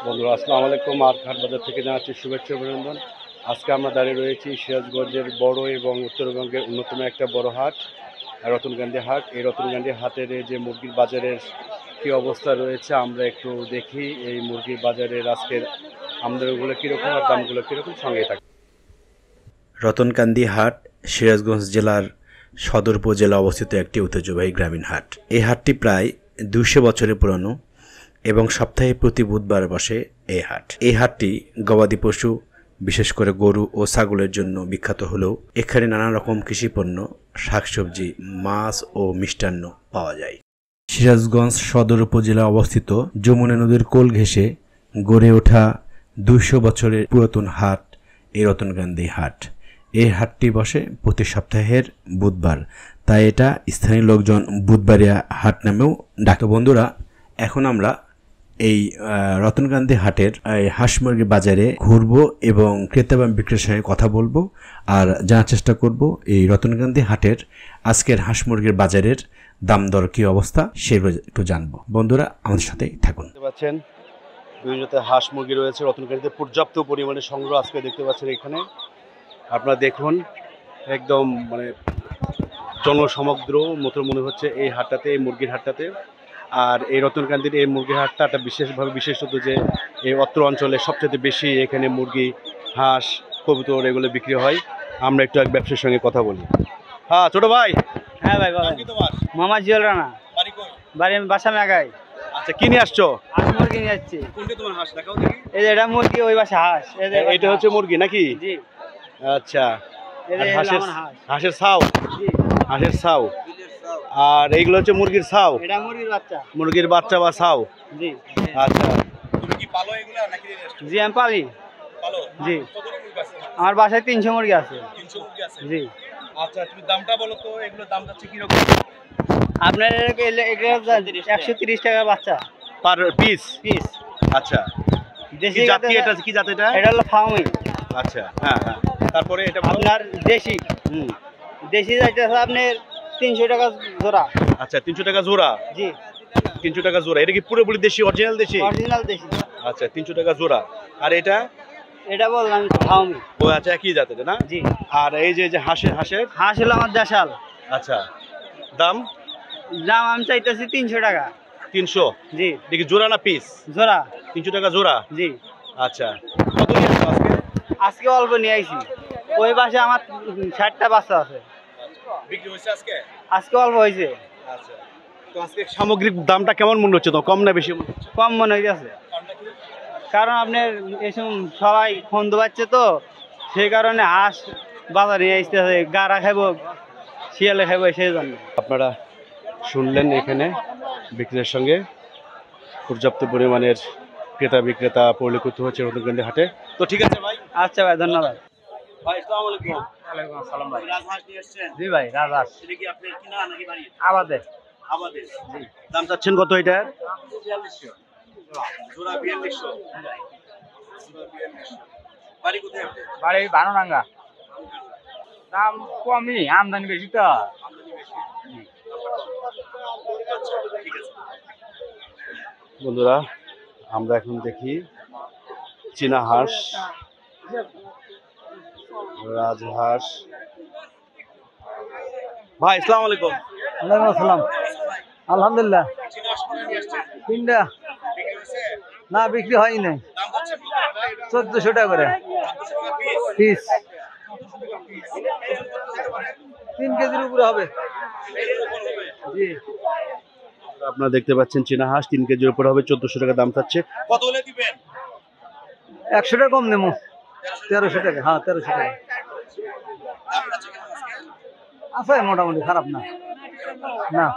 বন্ধুরা আসসালামু আলাইকুম। আর ঘাট বাজার থেকে জানাচ্ছি শুভেচ্ছা অভিনন্দন। আজকে আমরা দাঁড়িয়ে রয়েছি সিরাজগঞ্জের বড় এবং উত্তরবঙ্গের অন্যতম একটা বড় হাট, রতনকান্দি হাট। এই রতনকান্দি হাটের যে মুরগির বাজারের কী অবস্থা রয়েছে আমরা একটু দেখি। এই মুরগির বাজারের আজকের আমদানিগুলো কীরকম আর দামগুলো কীরকম, সঙ্গে থাকে। রতনকান্দি হাট সিরাজগঞ্জ জেলার সদর উপজেলা অবস্থিত একটি ঐতিহ্যবাহী গ্রামীণ হাট। এই হাটটি প্রায় 200 বছরের পুরনো এবং সপ্তাহে প্রতি বুধবার বসে এই হাট। এই হাটটি গবাদি পশু বিশেষ করে গরু ও ছাগলের জন্য বিখ্যাত হলেও এখানে নানা রকম কৃষিপণ্য, শাকসবজি, মাছ ও মিষ্টান্ন পাওয়া যায়। সিরাজগঞ্জ সদর উপজেলা অবস্থিত যমুনা নদীর কোল ঘেঁষে গড়ে ওঠা 200 বছরের পুরাতন হাট এই রতনকান্দি হাট। এই হাটটি বসে প্রতি সপ্তাহের বুধবার, তাই এটা স্থানীয় লোকজন বুধবারিয়া হাট নামেও ডাকে। বন্ধুরা, এখন আমরা এই রতনকান্দি হাটের হাঁস মুরগির বাজারে ঘুরবো এবং ক্রেতা এবং বিক্রেতার সঙ্গে কথা বলবো আর জানার চেষ্টা করব এই রতনকান্দি হাটের আজকের হাঁস মুরগির বাজারের দাম দর কী অবস্থা সেগুলো একটু জানবো। বন্ধুরা আমাদের সাথে থাকুন। দেখতে পাচ্ছেন বিভিন্ন হাঁস মুরগি রয়েছে রতনকান্দিতে, পর্যাপ্ত পরিমাণে সংগ্রহ আজকে দেখতে পাচ্ছেন এখানে। আপনারা দেখুন, একদম জনসমগ্র মতো মনে হচ্ছে এই হাটটাতে, এই মুরগির হাটটাতে। আর এই রতনকান্দির এই মুরগির হাটটা একটা বিশেষভাবে বিশেষত যে এই অত্র অঞ্চলে সবচেয়ে বেশি এখানে মুরগি, হাঁস, কবুতর এগুলো বিক্রি হয়। আমরা একটু এক ব্যবসার সঙ্গে কথা বলি। হ্যাঁ ছোট ভাই। হ্যাঁ ভাই বলেন। মামা জিয়াল রানা। বাড়ি আমি বাসা মেঘাই। আচ্ছা, কি নিয়ে আসছো? হাঁস মুরগি নিয়ে যাচ্ছি। কোনটা তোমার হাঁস দেখাও দেখি। এই যে এটা মুরগি, ওই বাসা হাঁস। এটা হচ্ছে মুরগি নাকি? জি। আচ্ছা, হাঁসের ছাউ। জি, হাঁসের ছাউ। আর এইগুলো হচ্ছে মুরগির ছাউ। এটা মুরগির বাচ্চা। মুরগির বাচ্চা বা ছাউ। জি। আচ্ছা, তুমি কি পালো এগুলা নাকি? জি আমি পালি। পালো? জি। আমার বাসায় 300 মুরগি আছে। 300 মুরগি আছে? জি। আচ্ছা, তুমি দামটা বলো তো, এগুলোর দাম যাচ্ছে কি রকম? আপনার 130 টাকা বাচ্চা পার পিস? পিস। আচ্ছা, দেশি জাতি এটা কি জাত? এটা হলো ফার্মি। আচ্ছা, হ্যাঁ হ্যাঁ। তারপরে এটা আপনার দেশি। দেশি যাইতেছে আপনার 300 টাকা জোড়া। আচ্ছা, 300 টাকা জোড়া? জি, 300 টাকা জোড়া। এটা কি পুরোপুরি দেশি, অরিজিনাল দেশি? অরিজিনাল দেশি। আচ্ছা, 300 টাকা জোড়া। আর এটা? এটা বললাম ফার্মি। ও আচ্ছা, একই জাতের না? জি। আর এই যে হাঁসের হাঁস হলো আমার দেশাল। আচ্ছা, দাম? দাম আমি চাইতেছি 300 টাকা। 300? জি। দেখি জোড়া না পিস? জোড়া। 300 টাকা জোড়া? জি। আচ্ছা, কত নিয়ে আসছো আজকে? আজকে অল্প নিয়ে আইছি। ওই পাশে আমার 60টা বাচ্চা আছে। বিক্রি হয়েছে আজকে? আজকে অল্প হয়েছে। আচ্ছা, তো আজকে সামগ্রিক দামটা কেমন মনে হচ্ছে? তো কম না বেশি? কম মনে হইতেছে, কারণ আপনার এসব সবাই ফোন পাচ্ছে তো, সেই কারণে হাঁস বাজারে নিয়ে আসতেছে। গাড়া খাইবো, শিয়ালে খাইবো, সেই জন্য। আপনারা শুনলেন, এখানে বিক্রেতার সঙ্গে পর্যাপ্ত পরিমাণের ক্রেতা বিক্রেতা পরিলক্ষিত হচ্ছে রতনকান্দি হাটে। তো ঠিক আছে ভাই। আচ্ছা ভাই, ধন্যবাদ। ভাই আসসালামু আলাইকুম। ওয়ালাইকুম আসসালাম ভাই। রাজহাঁস নিয়ে আসছেন? জি ভাই, রাজহাঁস। এটা কি আপনার কিনা নাকি বাড়ি? আমাদের। আমাদের। জি। দাম চাচ্ছেন কত এটা? 4200 জোড়া। 4200? জোড়া 4200। বাড়ি কোথায় আপনার? বাড়ি ভানুরাঙ্গা। দাম কমই, আমদানি বেশি তো। বন্ধুরা, আমরা এখন দেখি চীনা হাঁস, রাজহাঁস। ভাই আসসালামু আলাইকুম। ওয়ালাইকুম আসসালাম। আলহামদুলিল্লাহ। তিনটা না, বিক্রি হয়নি নাই। 1400 টাকা করে পিস। 3 কেজির উপরে হবে। জি। আপনারা দেখতে পাচ্ছেন চীনা হাঁস 3 কেজির উপর হবে, 1400 টাকা দাম চাচ্ছে। কত হলে দিবেন? 100 টাকা কম নেবো। 1300 টাকা। হ্যাঁ, 1300 টাকা আছে, মোটামুটি খারাপ না। না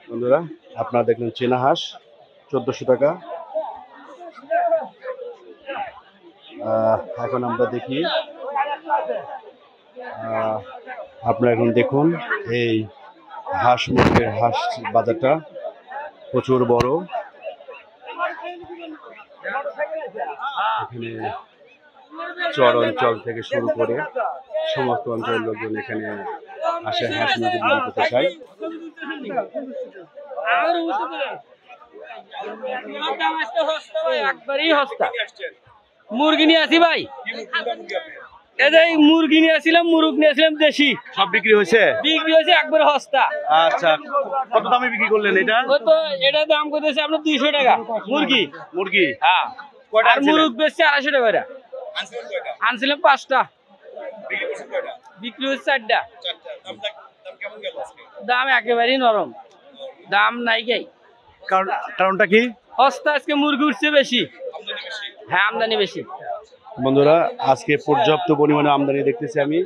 বন্ধুরা, আপনারা দেখলেন চীনা হাঁস 1400 টাকা। এখন আমরা দেখি, আপনারা এখন দেখুন এই হাঁস মুরগির হাঁস বাজারটা প্রচুর বড়। এখানে চর অঞ্চল থেকে শুরু করে সমস্ত অঞ্চলের লোকজন এখানে আসে হাঁস মুরগি বিক্রি করতে চায়। একবারই সস্তা মুরগি নিয়ে আসি ভাই এই যে মুরগি নিয়ে আসছিলাম মুরগ নিয়ে আসছিলাম দেশি সব বিক্রি হয়েছে? বিক্রি হয়েছে একবারে সস্তা আচ্ছা, কত দামে বিক্রি করলেন এটা? ওই তো এটা দাম করতেছে আপনার 200 টাকা মুরগি মুরগি হ্যাঁ কয়টা আর আনছিলেন? মুরগ বেচছে 250 টাকা করে আনছিলাম 5টা বিক্রি হচ্ছে 4টা দাম একেবারেই নরম দাম নাই গাই কারণটা কি? সস্তা আজকে মুরগি উঠছে বেশি হ্যাঁ আমদানি বেশি বন্ধুরা, আজকে পর্যাপ্ত পরিমাণে আমদানি দেখতেছি আমি,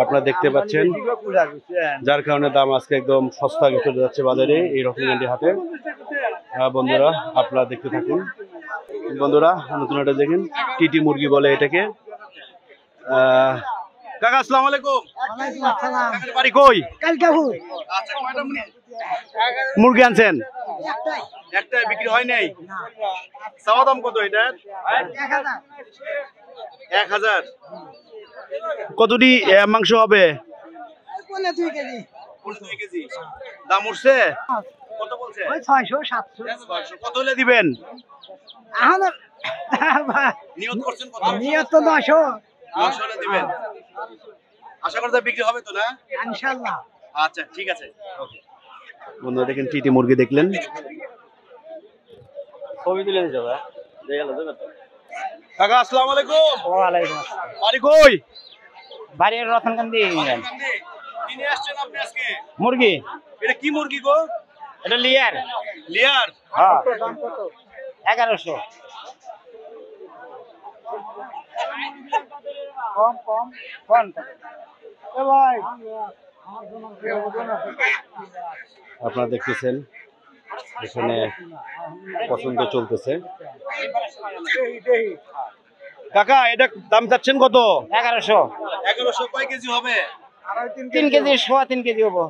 আপনারা দেখতে পাচ্ছেন, যার কারণে দাম আজকে একদম সস্তা চলে যাচ্ছে বাজারে এই রতনগান্ডি হাটে। বন্ধুরা আপনারা দেখতে থাকুন। বন্ধুরা নতুন একটা দেখেন, টিটি মুরগি বলে এটাকে। কাকা আসসালামু আলাইকুম। কাকার বাড়ি কই? আচ্ছা, কয়টা মুরগি আনছেন? একটাই, বিক্রি হয় নাই? চাওয়া দাম কত এটা? 1000। কতটি মাংস হবে? 2 কেজি। দাম উঠছে? কত বলছে? 600 700 কত হলে দিবেন? এখন নিয়ত করছেন কত? নিয়ত তো 900 হলে দিবেন। আশা করি বিক্রি হবে তো না? ইনশাআল্লাহ। আচ্ছা ঠিক আছে। বন্ধুরা দেখেন টিটি মুরগি দেখলেন। ছবি তুলে দিতে হবে দেখে যাবে তো। কাকা আসসালামু আলাইকুম। ওয়ালাইকুম আসসালাম। বাড়ি কই? বাড়ি রতনকান্দি কি নিয়ে আসছেন আপনি আজকে? মুরগি এটা কি মুরগি গো? এটা লিয়ার লিয়ার? হ্যাঁ 1100 কম কম কোন এ ভাই আপনারা দেখতেছেন এখানে পছন্দ চলতেছে। কাকা এটা দাম চাচ্ছেন কত? 1100 1100 কয় কেজি হবে? 3 কেজি সোয়া 3 কেজি হবো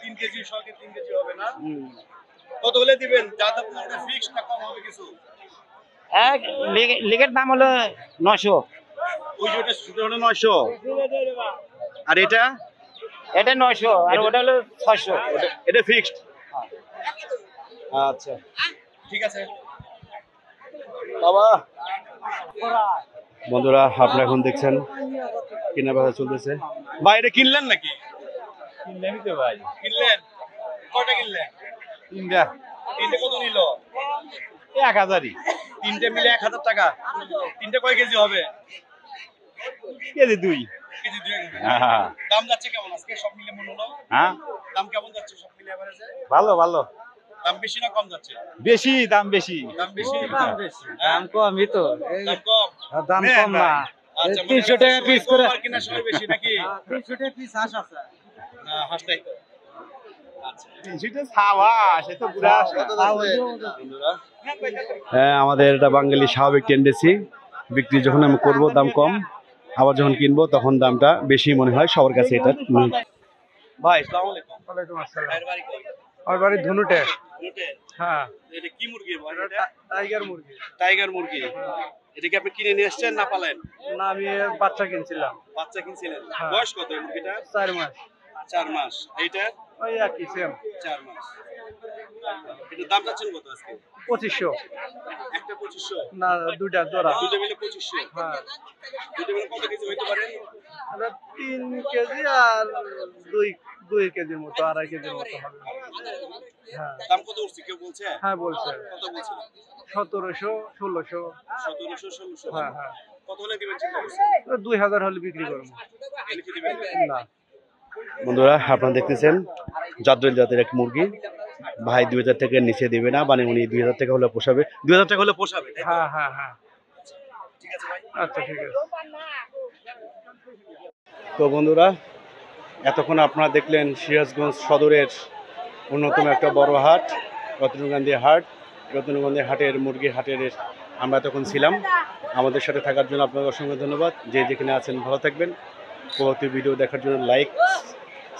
3 কেজি 3 কেজি হবে না? কত হলে দিবেন? যাতে পুরোটা ফিক্স না কম হবে কিছু? এক লিগের দাম হলো 900 ওই যে ওটা শুধু হলো 900 আর এটা এটা 900 আর ওটা হলো 600 এটা ফিক্সড। আচ্ছা ঠিক আছে বাবা। বন্ধুরা আপনারা এখন দেখছেন কেনা বেচা চলতেছে। ভাই এটা কিনলেন নাকি? কিনলেনই তো ভাই কিনলেন? কয়টা কিনলেন? তিনটা তিনটে কত নিল? 1000ই তিনটে মিলে 1000 টাকা। তিনটে কয় কেজি হবে? KG 2 KG 2 KG. হ্যাঁ দাম যাচ্ছে কেমন আজকে সব মিলে মনে হলো? হ্যাঁ দাম কেমন যাচ্ছে সব মিলে এভারেজে? ভালো ভালো দাম বেশি না কম যাচ্ছে? বেশি দাম বেশি দাম বেশি। দাম কমই তো দাম কম? দাম কম না আচ্ছা 300 টাকা পিস করে আর কিনা সময় বেশি নাকি? 300 টাকা পিস হাঁস আছে না হাসটাই তো। আচ্ছা 300 টাকা ছাওয়া সে তো পুরা হ্যাঁ আমাদের এটা বাঙালি স্বাভাবিক টেন্ডেন্সি, বিক্রি যখন আমি করব দাম কম, আবার যখন কিনবো তখন দামটা বেশি মনে হয় সবার কাছে এটা। ভাই আসসালামু আলাইকুম। ওয়ালাইকুম আসসালাম ভাইয়ের বাড়ি কই? আমার বাড়ি ধনুটে রুটে? হ্যাঁ এটা কি মুরগি ভাই? এটা টাইগার মুরগি টাইগার মুরগি। এটা কি আপনি কিনে নিয়ে এসেছেন না পালেন? না আমি বাচ্চা কিনছিলাম বাচ্চা কিনছিলেন? হ্যাঁ। বয়স কত এই মুরগিটা? 4 মাস 4 মাস। এইটা ওই একই সেম 4 মাস। এটার দাম যাচ্ছেন কত আজকে? 2500 একটা 2500? না দুইটা জোড়া দুটো মিলে 2500? হ্যাঁ দুটো মিলে কত কেজি হইতে পারে? এটা 3 কেজি আর 2 কেজির মতো 2.5 কেজির মতো হবে হ্যাঁ দাম কত উঠছে কেউ বলছে? হ্যাঁ বলছে কত বলছিল? 1700 1600 1700 1600? হ্যাঁ হ্যাঁ কত হলে দিবেন চিন্তা করছেন? 2000 হলে বিক্রি করবো এনে কি দিবেন? না বন্ধুরা আপনারা দেখতেছেন জাদ্রেল জাতের এক মুরগি, ভাই 2000 টাকার নিচে দেবে না, মানে উনি 2000 টাকা হলে পোষাবে, 2000 টাকা হলে পোষাবে। হ্যাঁ হ্যাঁ হ্যাঁ ঠিক আছে ভাই। আচ্ছা ঠিক আছে। তো বন্ধুরা এতক্ষণ আপনারা দেখলেন সিরাজগঞ্জ সদরের অন্যতম একটা বড় হাট রতনকান্দি হাট। রতনকান্দি হাটের মুরগির হাটের আমরা তখন ছিলাম। আমাদের সাথে থাকার জন্য আপনাদের অসংখ্য ধন্যবাদ। যে যেখানে আছেন ভালো থাকবেন। পরবর্তী ভিডিও দেখার জন্য লাইক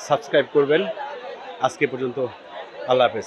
সাবস্ক্রাইব করবেন। আজকে পর্যন্ত আল্লাহ হাফেজ।